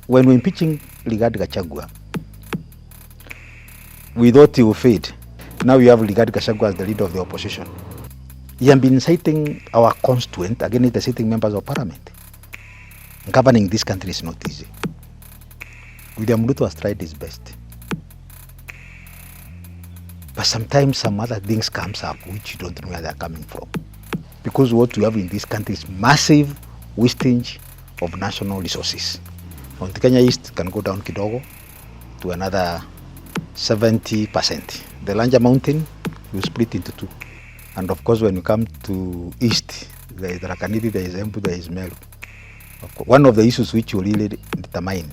when we're impeaching Gachagua, we thought he would fade. Now we have Gachagua as the leader of the opposition. He has been inciting our constituent against the sitting members of parliament. Governing this country is not easy. William Ruto has tried his best. But sometimes some other things comes up which you don't know where they're coming from. Because what we have in this country is massive wastage of national resources. On the Kenya East can go down kidogo to another 70%. The larger mountain will split into two. And of course when you come to East, there is Rakanidi, there is Embu, there is Meru. One of the issues which will really determine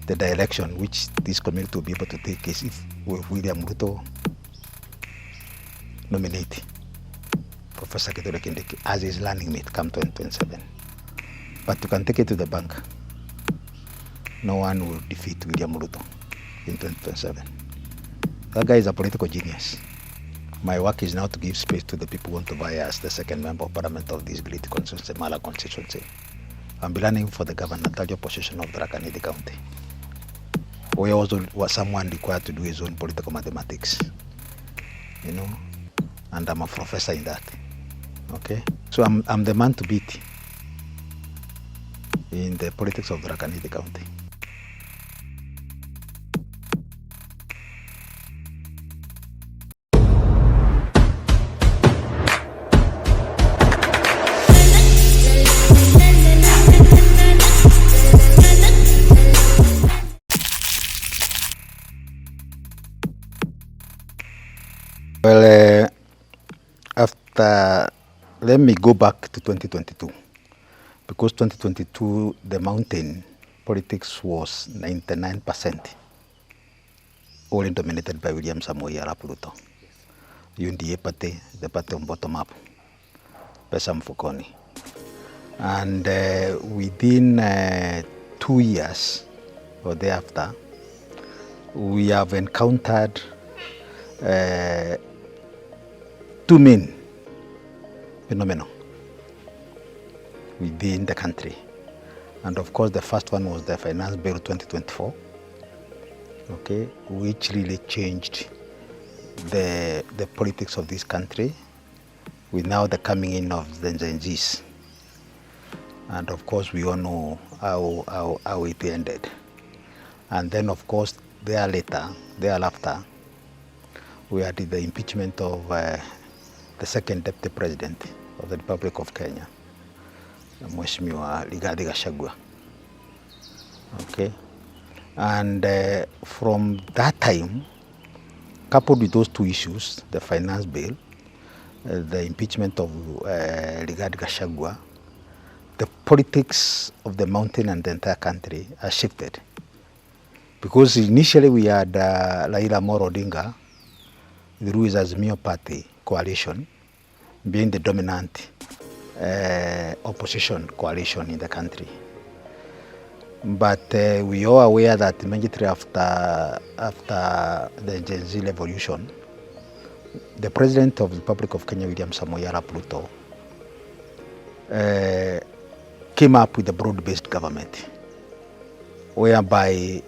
the direction which this community will be able to take is if William Ruto nominate Professor Kindiki as his running mate come 2027. But you can take it to the bank. No one will defeat William Ruto in 2027. That guy is a political genius. My work is now to give space to the people who want to buy as the second member of parliament of this great constituency, Maara Constituency. I'm running for the gubernatorial position of Rakanidi County. We also was someone required to do his own political mathematics, you know, and I'm a professor in that. Okay, so I'm the man to beat in the politics of Rakanidi County. Well, let me go back to 2022, because 2022, the mountain politics was 99% only dominated by William Samoei Arap Ruto. UNDA party, the party on bottom up, pesa mfukoni. And within 2 years or thereafter, we have encountered two main phenomena within the country. And of course, the first one was the Finance Bill 2024, okay, which really changed the politics of this country with now the coming in of the Gen Zs. And of course, we all know how it ended. And then, of course, thereafter, we had the impeachment of the second deputy president of the Republic of Kenya, Mheshimiwa Rigathi Gachagua. Okay, and from that time, coupled with those two issues, the finance bill, the impeachment of Rigathi Gachagua, the politics of the mountain and the entire country has shifted. Because initially we had Raila Amolo Odinga through his Azimio Party coalition being the dominant opposition coalition in the country. But we are aware that immediately after the Gen Z revolution, the President of the Republic of Kenya, William Samoei Arap Ruto, came up with a broad-based government, whereby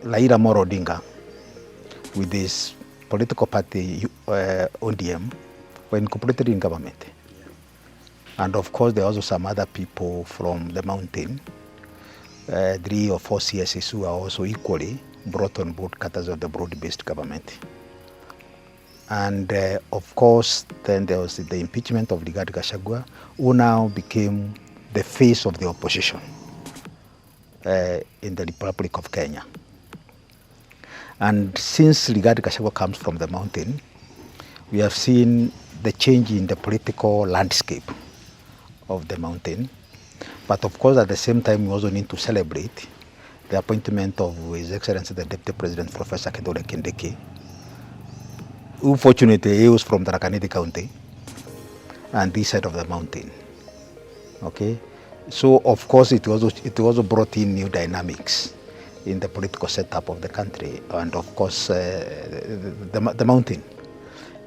Raila Amolo Odinga, with his political party ODM, were incorporated in government. And of course, there are also some other people from the mountain, 3 or 4 CSs who are also equally brought on board cutters of the broad-based government. And of course, then there was the impeachment of Rigathi Gachagua, who now became the face of the opposition in the Republic of Kenya. And since Rigathi Gachagua comes from the mountain, we have seen the change in the political landscape of the mountain. But of course, at the same time, we also need to celebrate the appointment of His Excellency the Deputy President, Professor Kindiki, who fortunately hails from the Rakanidi County and this side of the mountain. Okay, so of course it also brought in new dynamics in the political setup of the country, and of course the mountain,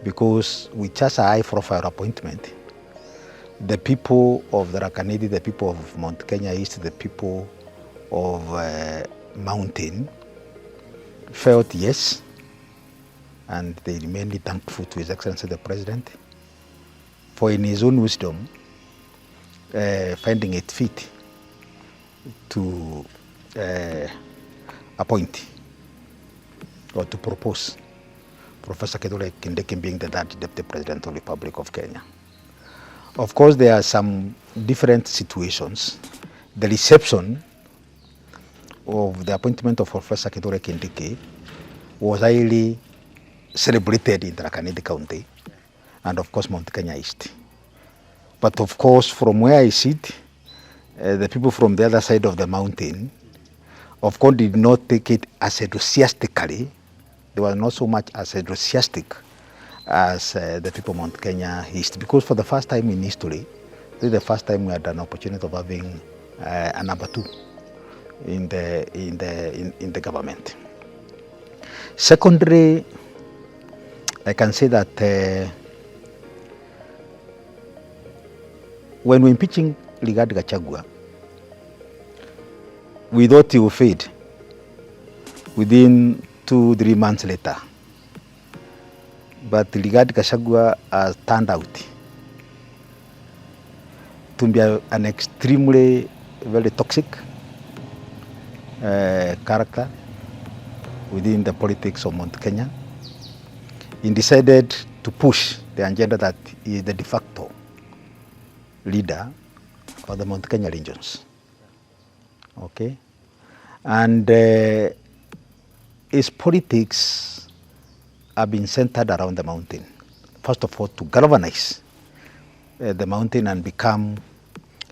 because with just a high-profile appointment, the people of the Rakanidi, the people of Mount Kenya East, the people of mountain felt yes, and they remained thankful to His Excellency the President for, in his own wisdom, finding it fit to appoint or to propose Professor Kindiki being the third Deputy President of the Republic of Kenya. Of course, there are some different situations. The reception of the appointment of Professor Kindiki was highly celebrated in Tharaka Nithi County and of course Mount Kenya East. But of course, from where I sit, the people from the other side of the mountain, of course, did not take it as enthusiastically. They were not so much as enthusiastic as the people of Mount Kenya East, because for the first time in history, this is the first time we had an opportunity of having a number two in the government. Secondly, I can say that when we impeaching Gachagua, we thought he would fade within 2-3 months later. But Gachagua has turned out to be an extremely very toxic character within the politics of Mount Kenya. He decided to push the agenda that he is the de facto leader of the Mount Kenya regions. Okay? And his politics have been centered around the mountain. First of all, to galvanize the mountain and become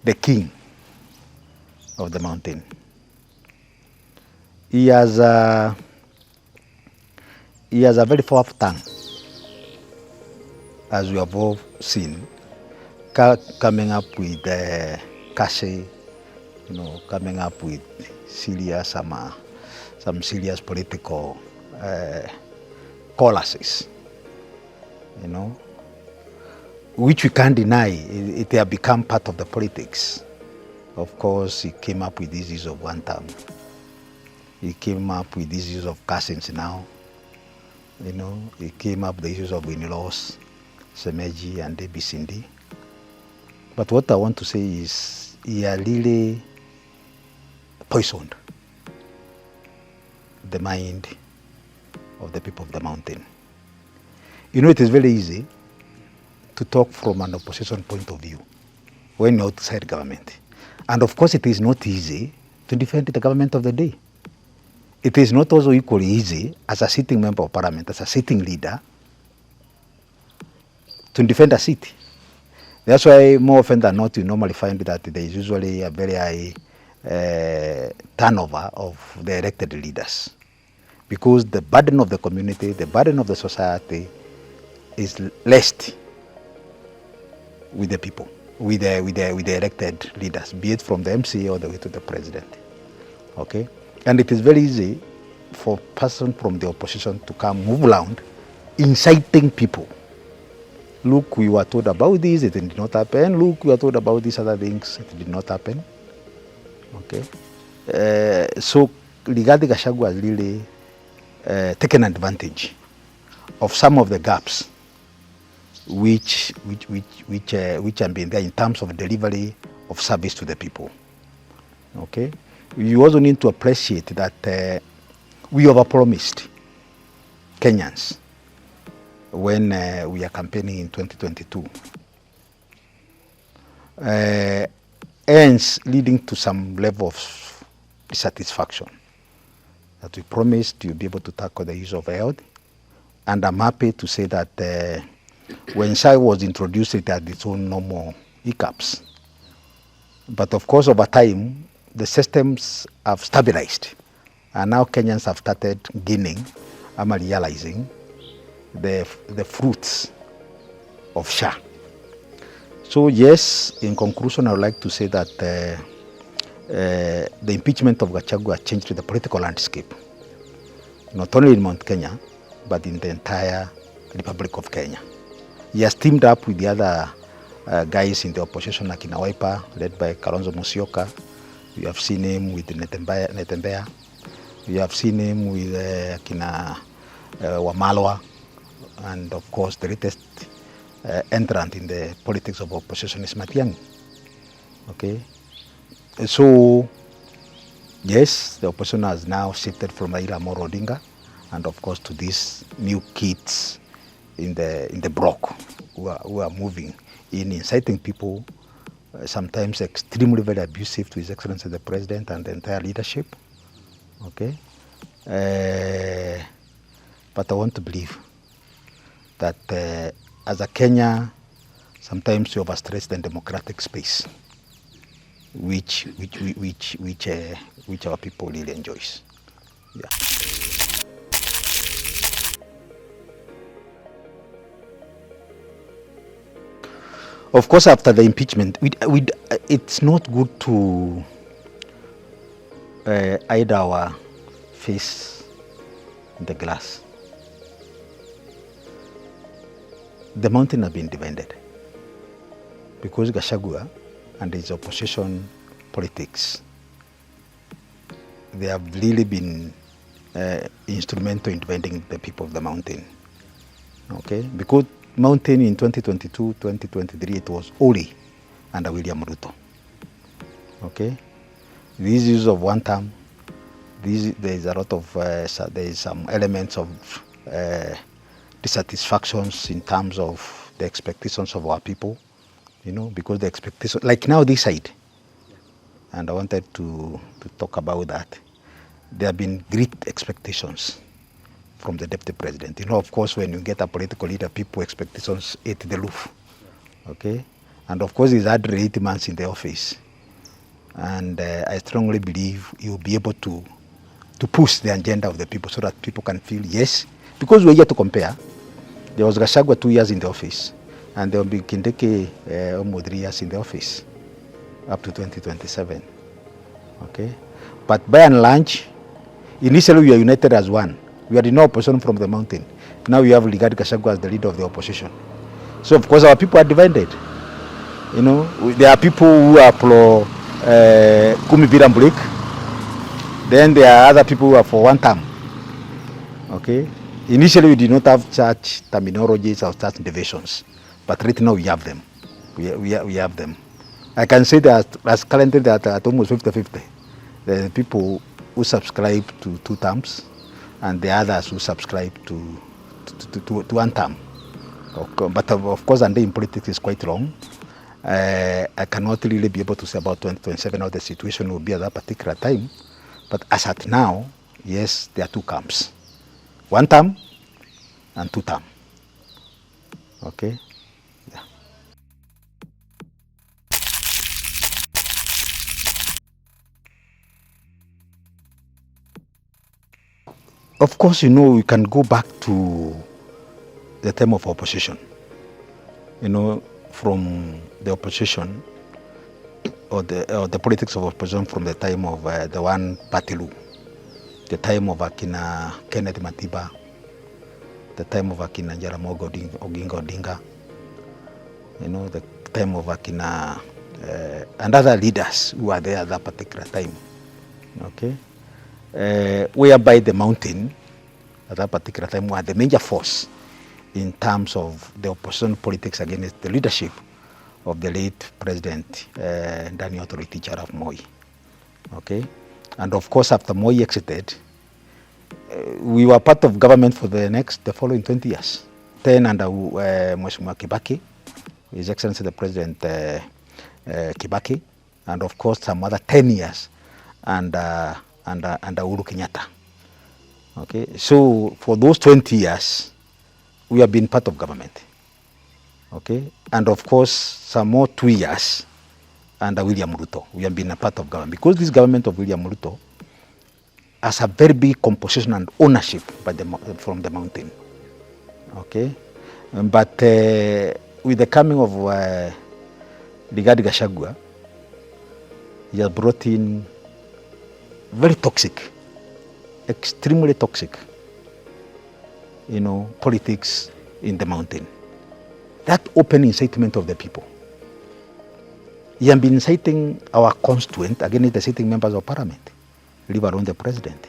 the king of the mountain. He has a very powerful tongue, as we have all seen, coming up with cachet, coming up with serious, some serious political policies, which we can't deny. It have become part of the politics. Of course, he came up with this use of one term. He came up with this use of cousins now. He came up with the issues of in-laws, Semeji and ABCD. But what I want to say is he has really poisoned the mind of the people of the mountain. It is very easy to talk from an opposition point of view when you're outside government. And of course, it is not easy to defend the government of the day. It is not also equally easy as a sitting member of parliament, as a sitting leader, to defend a seat. That's why more often than not, you normally find that there is usually a very high turnover of the elected leaders, because the burden of the community, the burden of the society is less with the people, with the elected leaders, be it from the MC all the way to the president. Okay? And it is very easy for a person from the opposition to come move around inciting people. Look, we were told about this, it did not happen. Look, we were told about these other things, it did not happen. Okay? So Rigathi Gachagua has really taken advantage of some of the gaps which have been there in terms of delivery of service to the people. Okay? You also need to appreciate that we overpromised Kenyans when we are campaigning in 2022. Hence, leading to some level of dissatisfaction. That we promised you'll be able to tackle the issue of health. And I'm happy to say that when SAI was introduced, it had its own normal hiccups. But of course, over time, the systems have stabilized. And now Kenyans have started gaining, realizing the fruits of SHA. So yes, in conclusion, I would like to say that the impeachment of Gachagua changed the political landscape, not only in Mount Kenya, but in the entire Republic of Kenya. He has teamed up with the other guys in the opposition, like in Wiper, led by Kalonzo Musyoka. You have seen him with Netembea. You have seen him with Wamalwa, and of course the latest entrant in the politics of opposition is Matiang'i. Okay, so yes, the opposition has now shifted from Raila Amolo Odinga, and of course to these new kids in the bloc who are moving in, inciting people, sometimes extremely very abusive to His Excellency the President and the entire leadership. Okay, but I want to believe that as a Kenya, sometimes you overstress the democratic space, which our people really enjoys. Yeah. Of course, after the impeachment, it's not good to hide our face in the glass. The mountain has been divided because Gachagua and his opposition politics, they have really been instrumental in dividing the people of the mountain. Okay, because mountain in 2022, 2023, it was only under William Ruto. Okay, these use of one term, there is a lot of there is some elements of dissatisfactions in terms of the expectations of our people, you know, because the expectation, like now this side, and I wanted to talk about that. There have been great expectations from the Deputy President. You know, of course, when you get a political leader, people expectations at the roof. Okay, and of course, he's had 8 months in the office, and I strongly believe he will be able to push the agenda of the people so that people can feel yes, because we're here to compare. There was Gachagua 2 years in the office, and there will be Kindiki almost 3 years in the office, up to 2027. Okay, but by and large, initially we are united as one. We are in no opposition from the mountain. Now we have regarded Gachagua as the leader of the opposition. So of course our people are divided. You know, there are people who are pro Kumi Bila Break. Then there are other people who are for one term. Okay. Initially we did not have such terminologies or such divisions, but right now we have them. We have them. I can say that as currently that at almost 50-50. The people who subscribe to 2 terms, and the others who subscribe to one term. Okay. But of course, and in politics is quite long. I cannot really be able to say about 2027 how the situation will be at that particular time. But as at now, yes, there are 2 camps. 1 term and 2 term. Okay? Yeah. Of course, you know, we can go back to the time of opposition. You know, from the opposition or the politics of opposition from the time of the one party rule, the time of Akina Kenneth Matiba, the time of Akina Jaramogi Oginga Odinga, you know, the time of Akina and other leaders who are there at that particular time. Okay. Whereby the mountain at that particular time were the major force in terms of the opposition politics against the leadership of the late President Daniel Toroitich Arap Moi. Okay, and of course after Moi exited, we were part of government for the following 20 years. 10 under Mheshimiwa Kibaki, His Excellency the President Kibaki, and of course some other 10 years under Uhuru Kenyatta. Okay, so for those 20 years, we have been part of government. Okay, and of course some more 2 years under William Ruto, we have been a part of government, because this government of William Ruto has a very big composition and ownership from the mountain. Okay, but with the coming of Rigathi Gachagua, he has brought in very toxic, extremely toxic, you know, politics in the mountain. That open incitement of the people. He has been inciting our constituent against the sitting members of parliament, leave alone the president.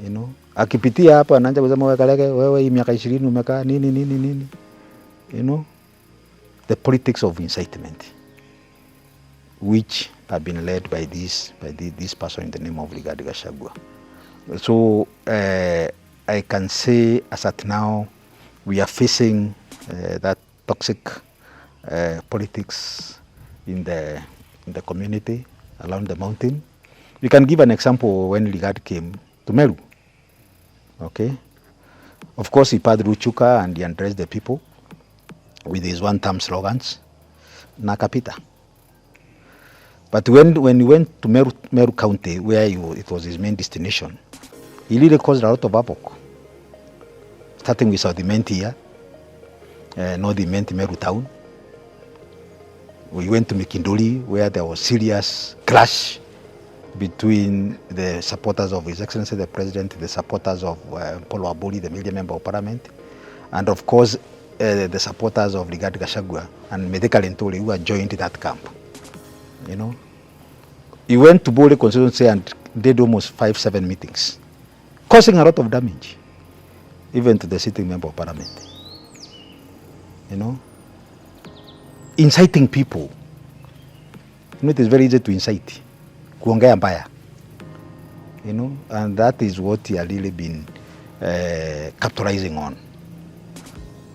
You know, akipitia hapa anaanza kusema wewe Kareke, wewe hii miaka 20 umekaa nini. You know, the politics of incitement, which have been led by this person in the name of Gachagua. So I can say as at now we are facing that toxic politics in the community around the mountain. We can give an example when Ligard came to Meru. Okay, of course he passed Ruchuka and he addressed the people with his one-term slogans, Nakapita. But when he went to Meru County, where it was his main destination, he really caused a lot of havoc. Starting with South here, North Meru town. We went to Mikindoli, where there was serious clash between the supporters of His Excellency the President, the supporters of Paul Wabuli, the media member of Parliament, and of course the supporters of Rigathi Gachagua and Medeka Lentoli, who had joined that camp. You know, he went to Bole Constituency and did almost 5-7 meetings, causing a lot of damage, even to the sitting member of Parliament. You know, inciting people. You know, it is very easy to incite. Kuongea mbaya. You know, and that is what he had really been capitalizing on.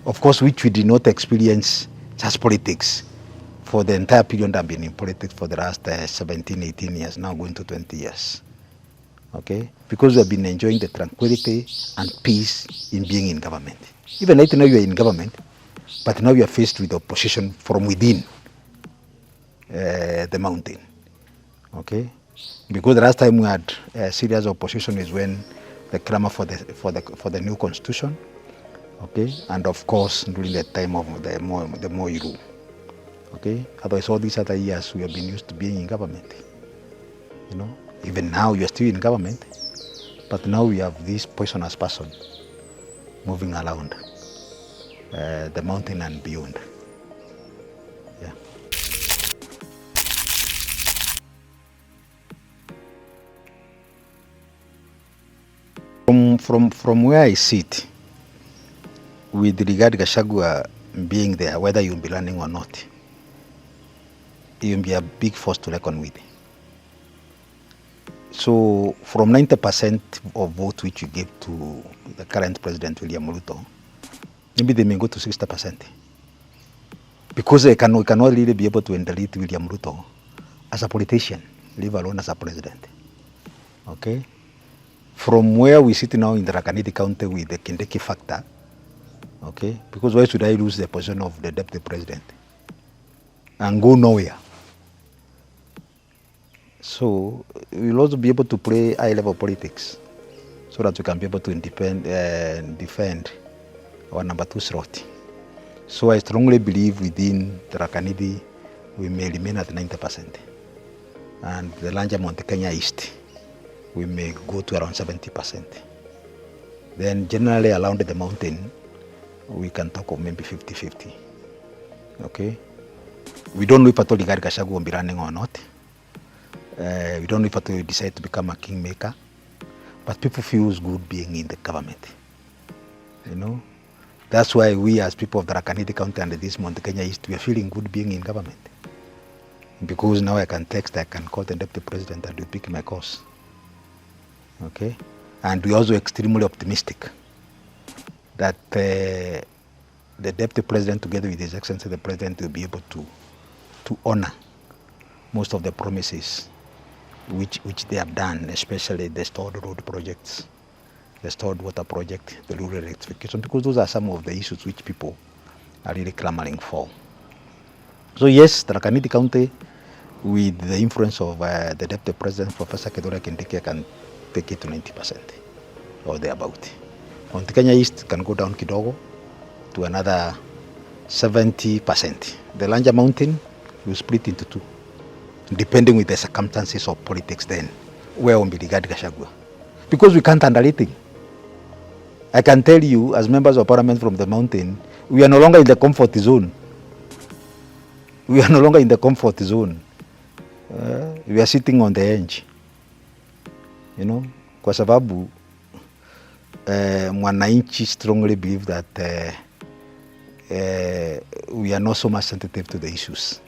Of course, which we did not experience such politics for the entire period I've been in politics for the last 17, 18 years, now going to 20 years. Okay? Because we have been enjoying the tranquility and peace in being in government. Even right now you are in government, but now you are faced with opposition from within the mountain. Okay? Because the last time we had serious opposition is when the clamor for the new constitution. Okay, and of course during the time of the Moi rule. Okay, otherwise all these other years we have been used to being in government. You know, even now you are still in government, but now we have this poisonous person moving around the mountain and beyond. Yeah. From where I sit, with regard to Gachagua being there, whether you'll be running or not, you'll be a big force to reckon with. So from 90% of votes which you gave to the current President William Ruto, maybe they may go to 60%. Because we cannot really be able to delete William Ruto as a politician, leave alone as a president. Okay? From where we sit now in the Rakaniti County with the Kindiki factor, okay, because why should I lose the position of the deputy president and go nowhere? So we'll also be able to play high-level politics so that we can be able to defend our number 2 slot. So I strongly believe within the Rakanidi we may remain at 90%. And the Lanja Mount Kenya East, we may go to around 70%. Then generally around the mountain, we can talk of maybe 50-50. Okay? We don't know if at all Rigathi Gachagua will be running or not. We don't know if at all he decide to become a kingmaker. But people feel good being in the government. You know? That's why we as people of the Rakaniti County and this Mount Kenya East, we are feeling good being in government. Because now I can text, I can call the deputy president and we pick my course. Okay? And we're also extremely optimistic that the deputy president, together with His Excellency the President, will be able to honor most of the promises which they have done, especially the stored road projects, the stored water project, the rural electrification, because those are some of the issues which people are really clamoring for. So yes, the Rakaniti County, with the influence of the deputy president, Professor Kithure Kindiki, can take it to 90% or thereabout. Mount Kenya East can go down kidogo to another 70%. The Lanja Mountain will split into 2, depending with the circumstances of politics then, where will be Rigathi Gachagua. Because we can't handle it. I can tell you, as members of parliament from the mountain, we are no longer in the comfort zone. We are no longer in the comfort zone. We are sitting on the edge. You know, kwa sababu mwananchi strongly believe that we are not so much sensitive to the issues.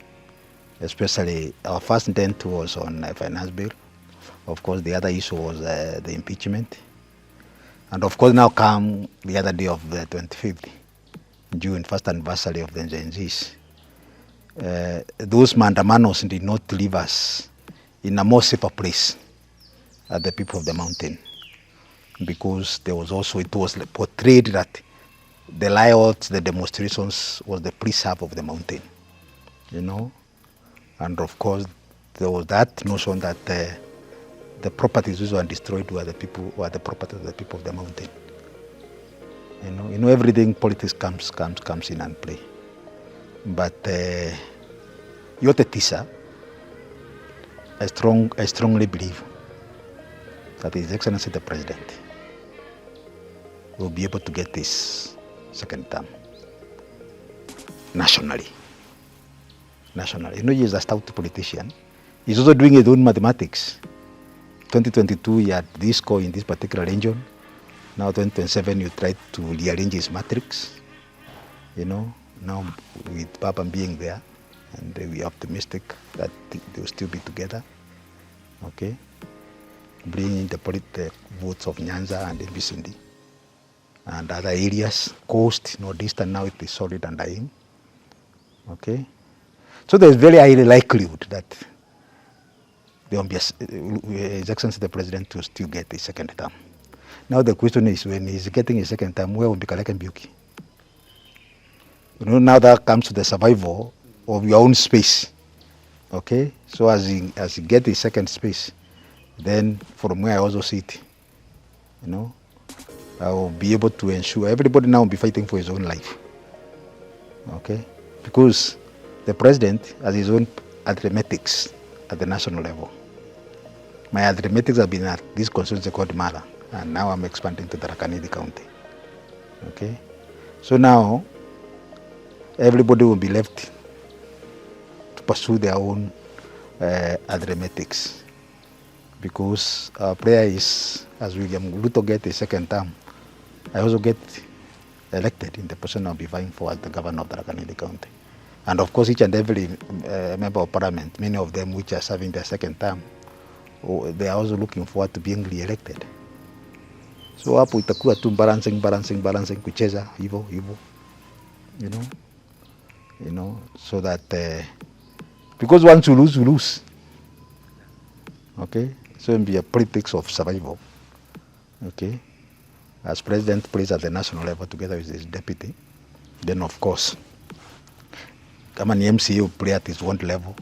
Especially our first intent was on finance bill. Of course, the other issue was the impeachment. And of course, now come the other day of the 25th June, first anniversary of the Gen Zs. Those mandamanos did not leave us in a more safer place at the people of the mountain, because there was also, it was portrayed that the riots, the demonstrations was the preserve of the mountain, you know. And of course, there was that notion that the properties which were destroyed were the property of the people of the mountain. You know, everything politics comes in and play. But yote tisa, I strongly believe that His Excellency the President will be able to get this second term nationally. You know, he is a stout politician. He's also doing his own mathematics. 2022, he had this score in this particular region. Now 2027, you try to rearrange his matrix. You know, now with Papa being there, and we are optimistic that they will still be together. Okay, bringing the votes of Nyanza and Mbisindi and other areas, coast, northeastern, now it is solid under him. Okay, so there is very highly likelihood that there will be His Excellency the President to still get a second term. Now the question is, when he's getting a second term, where will be Kareke Mbiuki? You know, now that comes to the survival of your own space. Okay, so as he get a second space, then from where I also sit, you know, I will be able to ensure everybody now will be fighting for his own life. Okay, because the president has his own arithmetics at the national level. My arithmetics have been at this constituency called Maara, and now I'm expanding to the Rakanidi County. Okay, so now everybody will be left to pursue their own arithmetics, because our prayer is, as William Ruto get a second term, I also get elected in the position I'll be vying for as the governor of the Rakanidi County. And of course, each and every member of parliament, many of them which are serving their second term, they are also looking forward to being re-elected. So hapo itakuwa tu balancing kucheza hivyo, you know, so that because once you lose. Okay, so it'll be a politics of survival. Okay, as president plays at the national level together with his deputy, then of course, kama ni MCA will play at his ward level,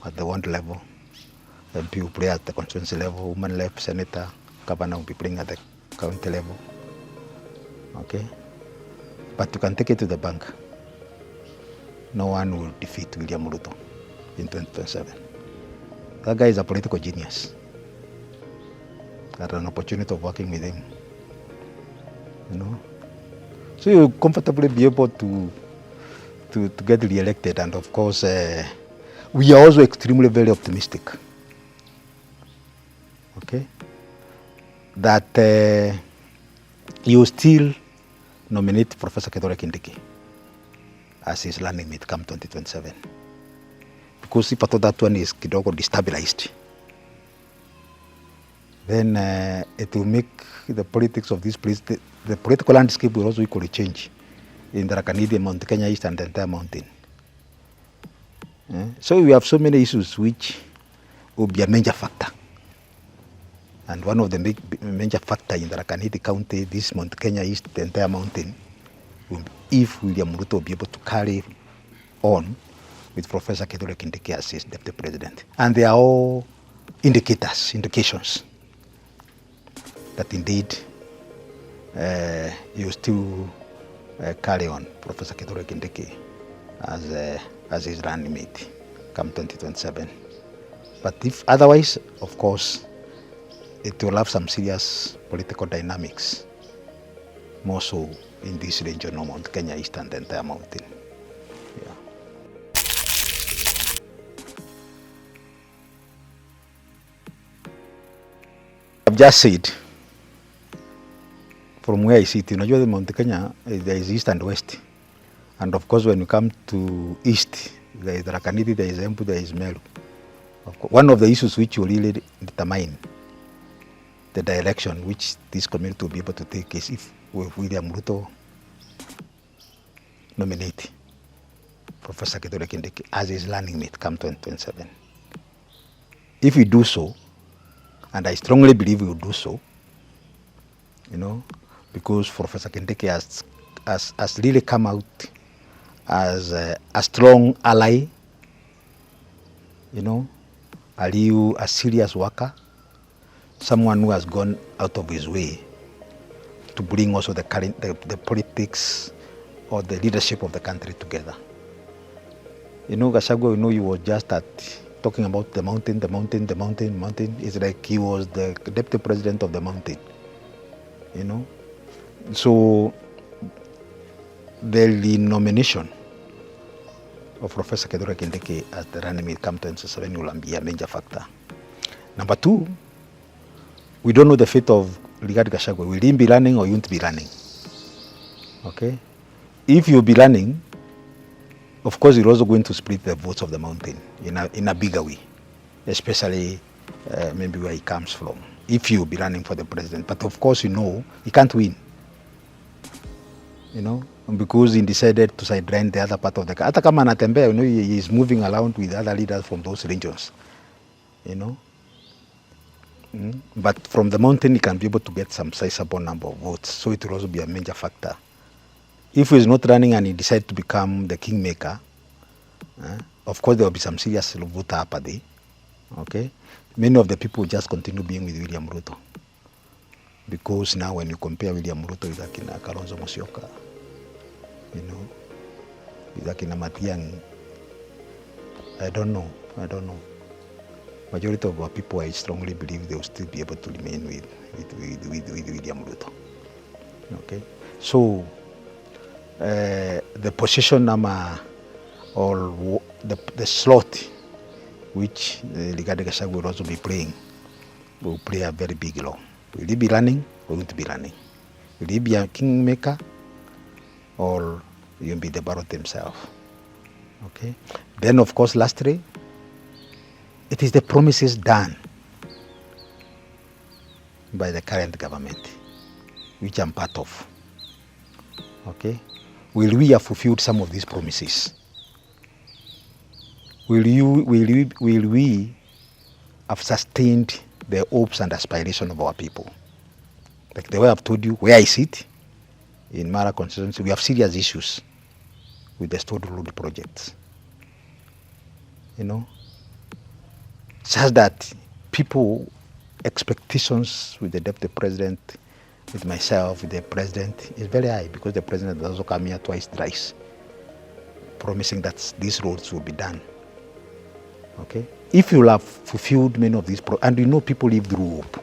MP will play at the constituency level, woman left, senator, governor will be playing at the county level. Okay, but you can take it to the bank. No one will defeat William Ruto in 2027. That guy is a political genius. I had an opportunity of working with him. You know, so you'll comfortably be able to get re-elected, and of course, we are also extremely very optimistic. Okay, that you still nominate Professor Kindiki as his running mate come 2027, because if I thought that one is kidogo destabilized, then it will make the politics of this place, the political landscape will also equally change in the Rakanidi, Mount Kenya East, and the entire mountain. So we have so many issues which will be a major factor. And one of the major factor in the Rakanidi County, this Mount Kenya East, the entire mountain, will be if William Ruto will be able to carry on with Professor Kindiki as his deputy president. And they are all indications that indeed you still carry on Professor Kindiki as his running mate come 2027. But if otherwise, of course, it will have some serious political dynamics, more so in this region of Mount Kenya East and the entire mountain. Yeah. I've just said, from where I sit, the Mount Kenya, there is east and west. And of course, when you come to east, there is Rakaniti, there is Embu, there is Meru. One of the issues which will really determine the direction which this community will be able to take is if William Ruto nominate Professor Kindiki as his running mate come 2027. If we do so, and I strongly believe we will do so, because Professor Kindiki has really come out as a strong ally, a serious worker, someone who has gone out of his way to bring also the politics or the leadership of the country together. Gachagua, he was just talking about the mountain. It's like he was the deputy president of the mountain, So the nomination of Professor Kindiki as the running mate come 2027 will be a major factor. Number two, we don't know the fate of Rigathi Gachagua. Will he be running or won't be running? Okay? If you'll be running, of course, you're also going to split the votes of the mountain in a bigger way, especially maybe where he comes from, if you'll be running for the president. But of course, he can't win, because he decided to sideline the other part of the country. Hata kama anatembea, he is moving around with other leaders from those regions, But from the mountain, he can be able to get some sizable number of votes, so it will also be a major factor. If he is not running and he decides to become the kingmaker, of course there will be some serious voter apathy. Okay, many of the people will just continue being with William Ruto, because now when you compare William Ruto with Akina Kalonzo Musyoka, with Akina Matiang'i, I don't know. Majority of our people, I strongly believe they will still be able to remain with William Ruto. Okay, so the position or the slot which Rigathi Gachagua will also be playing will play a very big role. Will he be running or won't be running? Will he be a kingmaker or will be the Barrett himself? Okay. Then of course lastly, it is the promises done by the current government, which I'm part of. Okay. Will we have fulfilled some of these promises? Will we have sustained the hopes and aspirations of our people? Like the way I've told you, where I sit in Maara Constituency, we have serious issues with the Stored Road projects. Such that people expectations with the deputy president, with myself, with the president, is very high, because the president has also come here thrice, promising that these roads will be done. Okay? If you have fulfilled many of these, and people live through hope,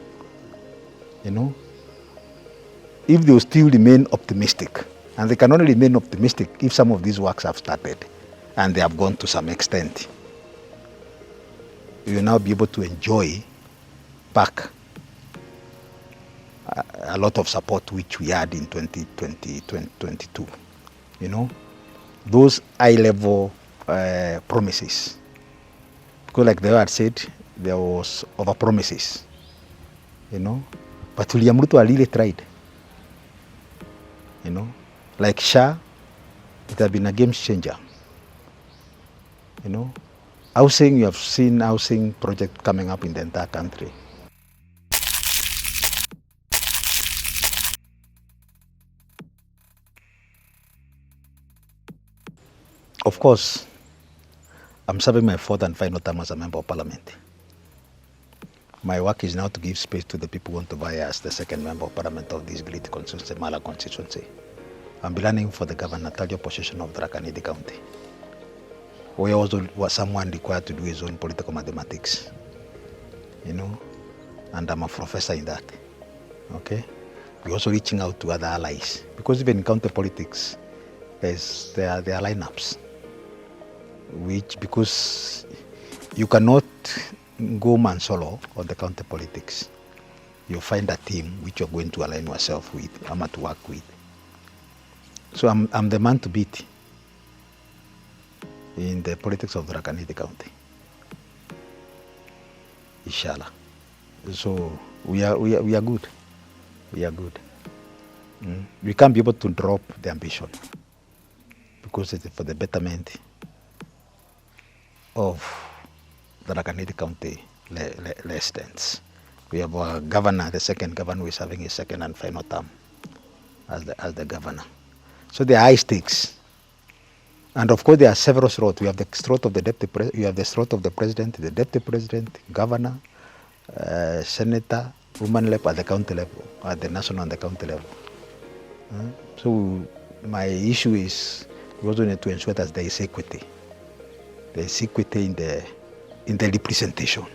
if they will still remain optimistic, and they can only remain optimistic if some of these works have started, and they have gone to some extent, we will now be able to enjoy back a lot of support which we had in 2020, 2022. Those high-level promises. Because like they had said, there was over-promises, But William Ruto really tried, Like SHA, it has been a game changer, Housing, you have seen housing project coming up in the entire country. Of course, I'm serving my fourth and final term as a member of parliament. My work is now to give space to the people who want to vie as the second member of parliament of this great constituency, Maara Constituency. I'm running for the gubernatorial position of Nithi County. We also was someone required to do his own political mathematics, and I'm a professor in that. Okay, we're also reaching out to other allies, because even in county politics, there are lineups, because you cannot go man solo on the county politics. you find a team which you're going to align yourself with, to work with. So I'm the man to beat in the politics of Tharaka Nithi County. Inshallah. So we are good. We are good. We can't be able to drop the ambition because it's for the betterment of the Tharaka Nithi County residents. We have our governor, the second governor, who is having his second and final term as the governor. So there are high stakes. And of course there are several throats. We have the throat of the deputy president, you have the throat of the president, the deputy president, governor, senator, woman rep at the county level, at the national and the county level. So my issue is we also need to ensure that there is equity. There is equity in the representation.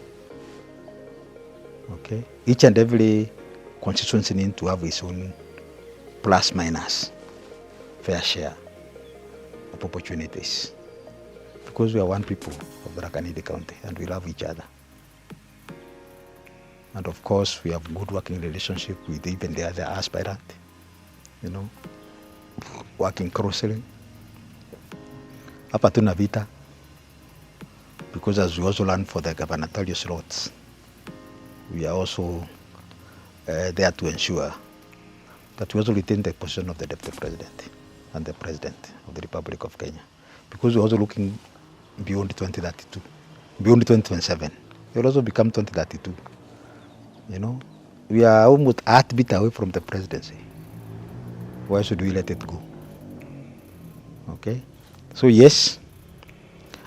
Okay, each and every constituency needs to have its own plus minus fair share of opportunities, because we are one people of Tharaka Nithi County and we love each other. And of course, we have good working relationship with even the other aspirant, working closely. Hapa tuna vita, because as we also learn for the gubernatorial slots, we are also there to ensure that we also retain the position of the deputy president and the president of the Republic of Kenya, because we're also looking beyond 2032, beyond 2027. It will also become 2032. We are almost a bit away from the presidency. Why should we let it go? Okay, so yes,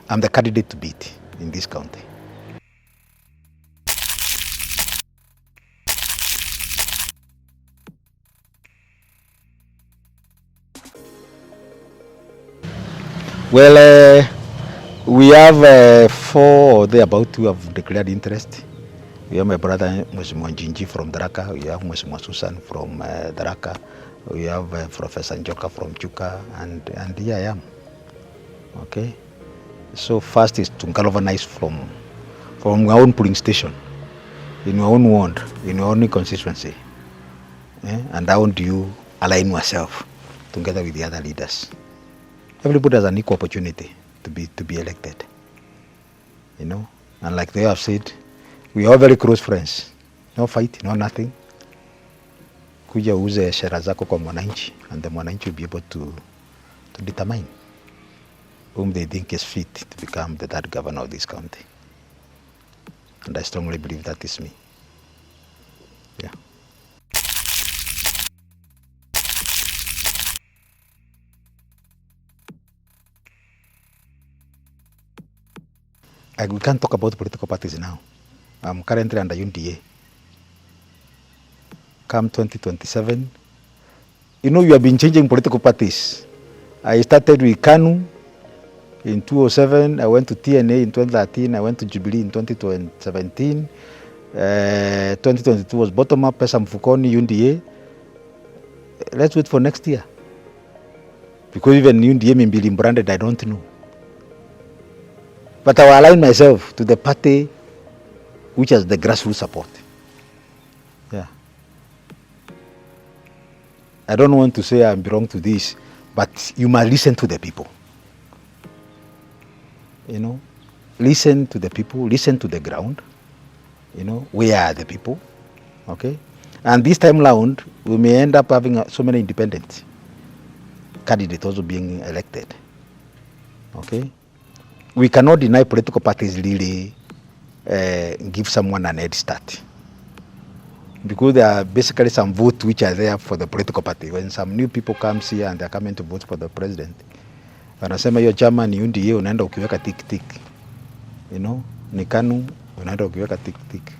I'm the candidate to beat in this county. Well, we have 4 or thereabout who have declared interest. We have my brother Mheshimiwa Jinji from Tharaka, we have Mheshimiwa Susan from Tharaka, we have Professor Njoka from Chuka, and here I am. Okay, so first is to galvanize from our own polling station, in our own ward, in our own constituency, and how do you align yourself together with the other leaders. Everybody has an equal opportunity to be elected, and like they have said, we are very close friends. No fight, no nothing. Kuja uze share zako kwa mwananchi, and the mwananchi will be able to determine whom they think is fit to become the third governor of this county. And I strongly believe that is me. Yeah. We can't talk about political parties now. I'm currently under UNDA. Come 2027, you have been changing political parties. I started with KANU in 2007. I went to TNA in 2013. I went to Jubilee in 2017. 2022 was bottom up, pesa mfukoni, UNDA. Let's wait for next year. Because even UNDA may be branded, I don't know. But I will align myself to the party which has the grassroots support. Yeah. I don't want to say I belong to this, but you must listen to the people. Listen to the people, listen to the ground. Where are the people? Okay. And this time round, we may end up having so many independent candidates also being elected. Okay. We cannot deny political parties really give someone an head start, because there are basically some votes which are there for the political party. When some new people come here and they're coming to vote for the president, wanasema hiyo chama ni UNDA, unaenda ukiweka tick tick, ni KANU, unaenda ukiweka tick tick.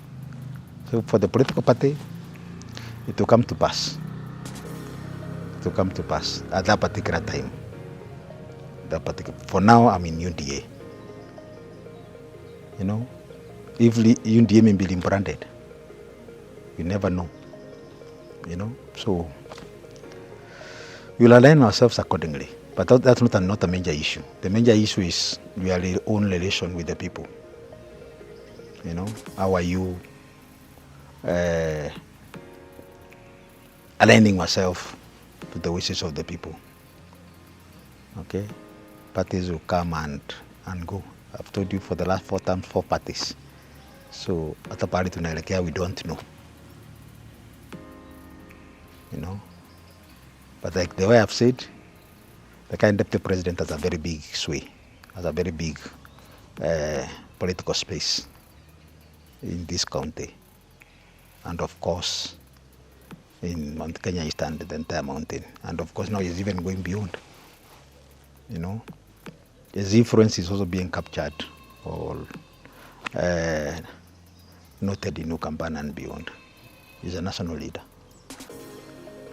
So for the political party, it will come to pass. It will come to pass at that particular time. For now, I'm in UNDA. If UNDA may be branded, we never know. So we'll align ourselves accordingly. But that's not a major issue. The major issue is we are in our own relation with the people. How are you aligning myself to the wishes of the people. Okay, parties will come and go. I've told you for the last 4 terms, 4 parties. So hata pahali tunaelekea, we don't know. You know, but like the way I've said, the current deputy president has a very big sway, has a very big political space in this county, and of course in Mount Kenya East and the entire mountain, and of course now he's even going beyond. You know, his influence is also being captured or noted in Ukambana and beyond. He's a national leader.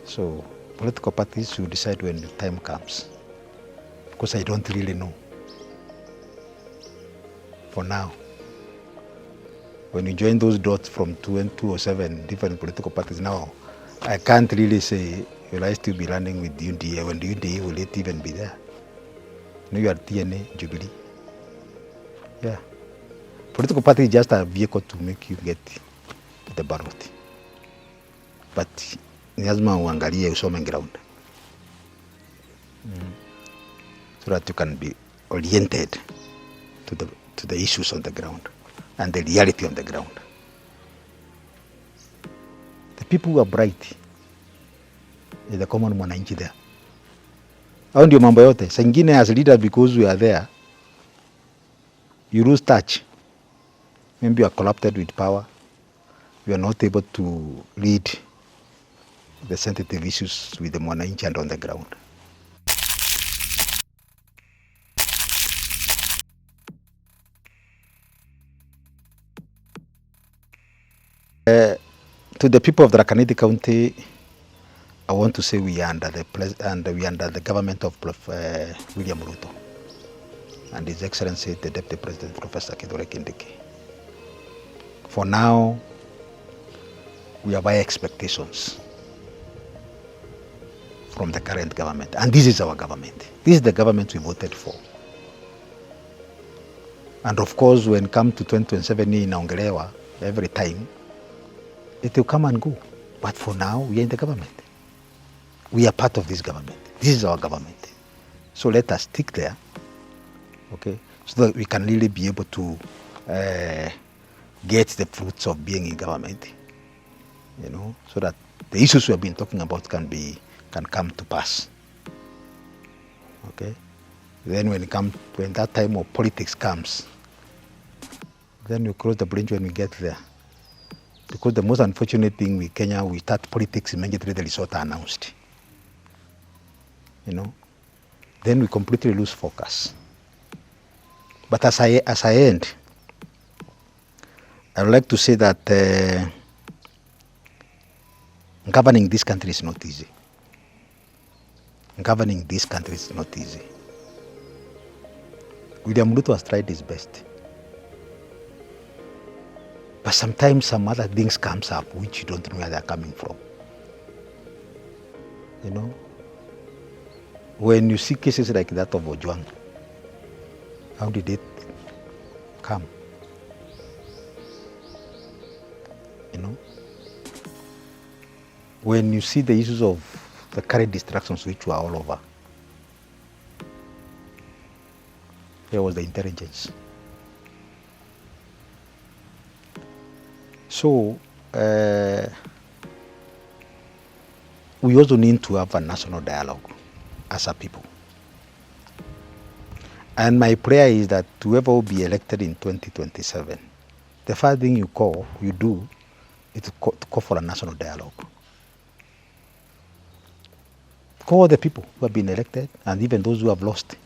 So political parties will decide when the time comes, because I don't really know for now. When you join those dots from 207 different political parties now, I can't really say, will I still be running with the UDA when the UDA will it even be there? You know, you are TNA, Jubilee. Yeah. Political party is just a vehicle to make you get to the ballot. But ni lazima uangalie usome ground. So that you can be oriented to the issues on the ground and the reality on the ground. The people who are bright is the common mwananchi there. Hao ndio mambo yote. Saa ingine as leaders, because we are there, you lose touch. Maybe you are corrupted with power. You are not able to lead the sensitive issues with the mwananchi and on the ground. To the people of the Nithi County, I want to say we are under the government of William Ruto and His Excellency the Deputy President Professor Kindiki. For now, we have high expectations from the current government, and this is our government. This is the government we voted for. And of course, when it comes to 2027 inaongelewa every time, it will come and go. But for now, we are in the government. We are part of this government. This is our government. So let us stick there, okay, so that we can really be able to get the fruits of being in government, you know, so that the issues we have been talking about can come to pass. Okay? Then when that time of politics comes, then we cross the bridge when we get there. Because the most unfortunate thing with Kenya, we start politics immediately the results are announced. You know? Then we completely lose focus. But as I end, I would like to say that governing this country is not easy. Governing this country is not easy. William Ruto has tried his best. But sometimes some other things comes up which you don't know where they're coming from. You know? When you see cases like that of Ojwang, how did it come? You know? When you see the issues of the current distractions which were all over, there was the intelligence. So, we also need to have a national dialogue as a people. And my prayer is that whoever will be elected in 2027, the first thing you do is to call for a national dialogue. Call the people who have been elected and even those who have lost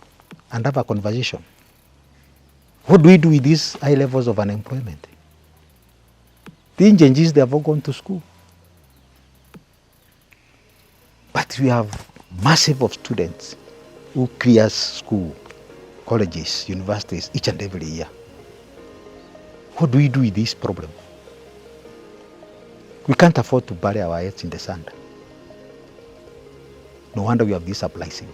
and have a conversation. What do we do with these high levels of unemployment? The Ngenjis, they have all gone to school. But we have massive of students who clear school, colleges, universities each and every year. What do we do with this problem? We can't afford to bury our heads in the sand. No wonder we have this uprising.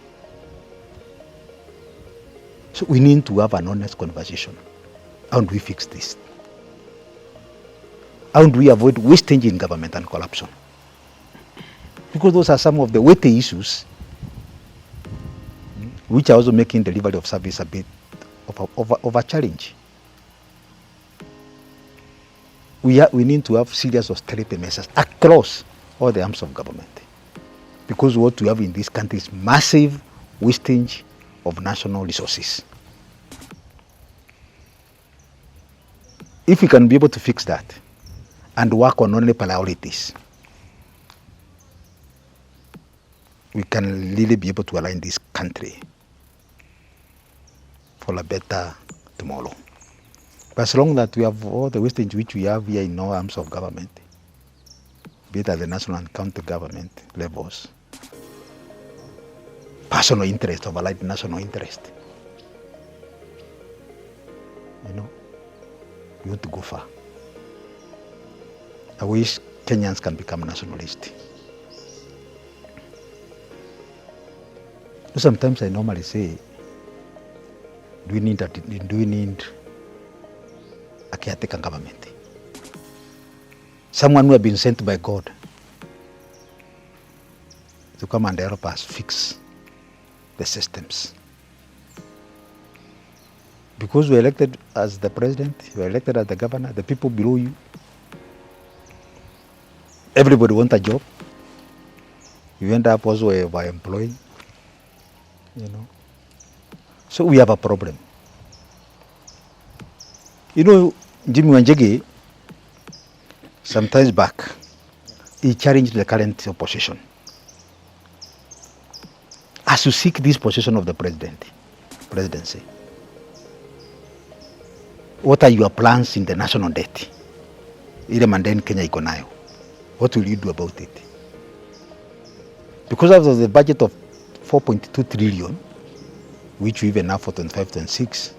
So we need to have an honest conversation. How do we fix this? How do we avoid wastage in government and corruption? Because those are some of the weighty issues which are also making delivery of service a bit of a challenge. We need to have serious austerity measures across all the arms of government. Because what we have in this country is massive wastage of national resources. If we can be able to fix that and work on only priorities, we can really be able to align this country for a better tomorrow. But as long as we have all the wastage which we have here in all arms of government, be it at the national and county government levels, personal interest override national interest. You want to go far. I wish Kenyans can become nationalist. Sometimes I normally say, do we need a caretaker government? Someone who has been sent by God to come and help us fix the systems. Because we're elected as the president, we're elected as the governor, the people below you, everybody wants a job. You end up also by employing, So we have a problem. Jimmy Wanjigi, sometimes back, he challenged the current opposition. As you seek this position of the presidency, what are your plans in the national debt? Ile mandeni Kenya iko nayo. What will you do about it? Because out of the budget of 4.2 trillion, which we even have for 25-26,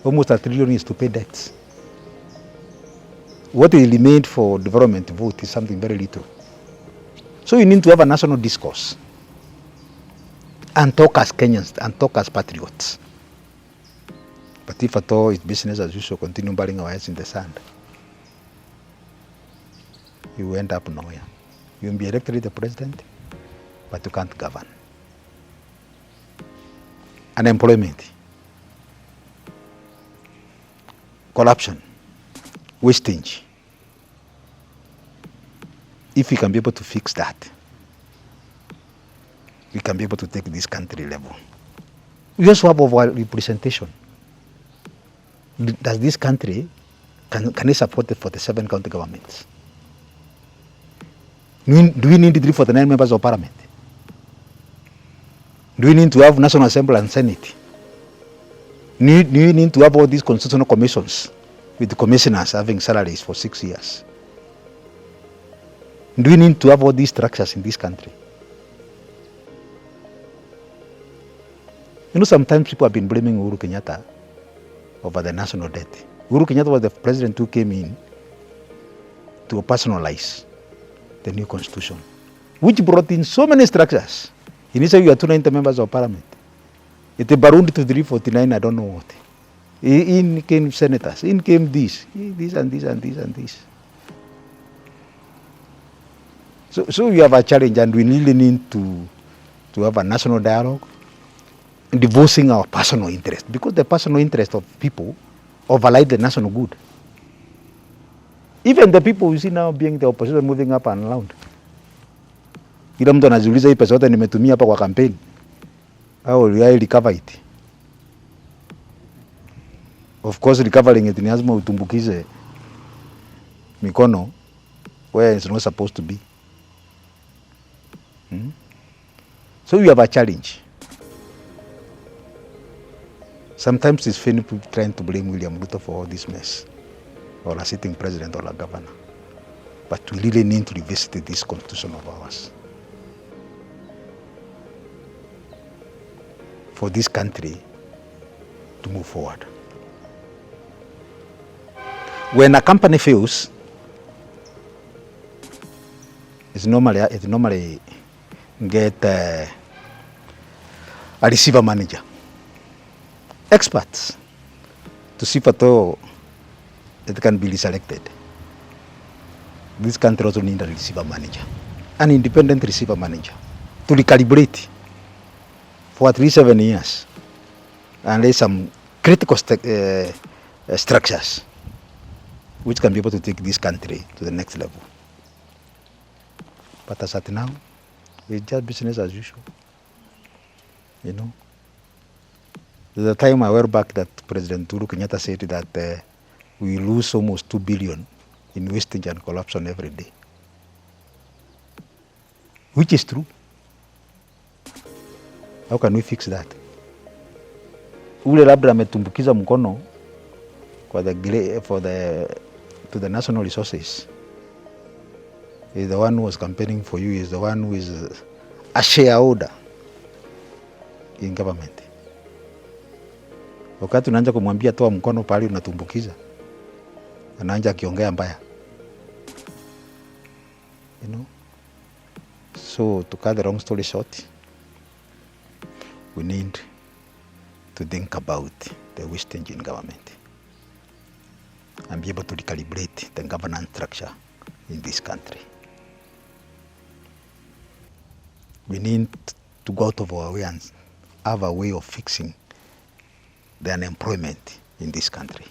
almost $1 trillion is to pay debts. What will remain for development vote is something very little. So you need to have a national discourse and talk as Kenyans and talk as patriots. But if at all it's business as usual, continue burying our heads in the sand, you will end up nowhere. You will be elected the president, but you can't govern. Unemployment, corruption, wastage. If we can be able to fix that, we can be able to take this country level. We also have our representation. Does this country, can it support the 47 county governments? Do we need 349 members of parliament? Do we need to have National Assembly and Senate? Do we need to have all these constitutional commissions with the commissioners having salaries for 6 years? Do we need to have all these structures in this country? Sometimes people have been blaming Uhuru Kenyatta over the national debt. Uhuru Kenyatta was the president who came in to personalize the new constitution, which brought in so many structures. Initially, you had 290 members of parliament. It ballooned to 349, I don't know what. In came senators, in came this and this and this and this. So we have a challenge, and we really need to have a national dialogue, divorcing our personal interest, because the personal interest of people override the national good. Even the people you see now being the opposition moving up and around. Kila mtu anajiuliza hii pesa yote nimetumia hapa kwa campaign, how will I recover it? Of course, recovering it ni lazima utumbukize mikono where it's not supposed to be. So we have a challenge. Sometimes it's funny trying to blame William Ruto for all this mess, or a sitting president or a governor. But we really need to revisit this constitution of ours for this country to move forward. When a company fails, it normally get a receiver manager, experts, to see if at all it can be reselected. This country also needs a receiver manager. an independent receiver manager to recalibrate for at least 7 years and lay some critical structures which can be able to take this country to the next level. But as at now, it's just business as usual. You know, there's a time I went back that President Uhuru Kenyatta said that we lose almost 2 billion in wastage and corruption every day, which is true. How can we fix that? Ule labda ametumbukiza mkono to the national resources is the one who was campaigning for you, is the one who is a shareholder in government. Wakati unaanza kumwambia toa mkono pale unatumbukiza, anaanza kiongea mbaya. You know? So to cut the long story short, we need to think about the wastage in government and be able to recalibrate the governance structure in this country. We need to go out of our way and have a way of fixing the unemployment in this country.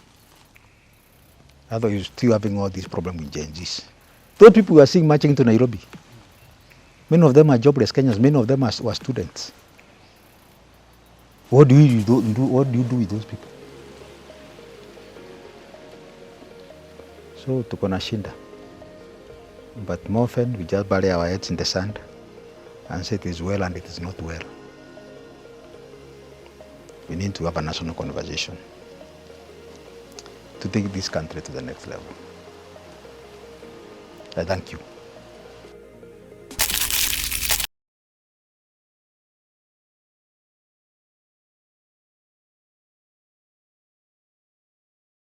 Otherwise, you're still having all these problems with Gen Zs. Those people we are seeing marching to Nairobi, many of them are jobless Kenyans, many of them were students. What do you do with those people? So tuko na shinda. But more often we just bury our heads in the sand and say it is well and it is not well. We need to have a national conversation to take this country to the next level. I thank you.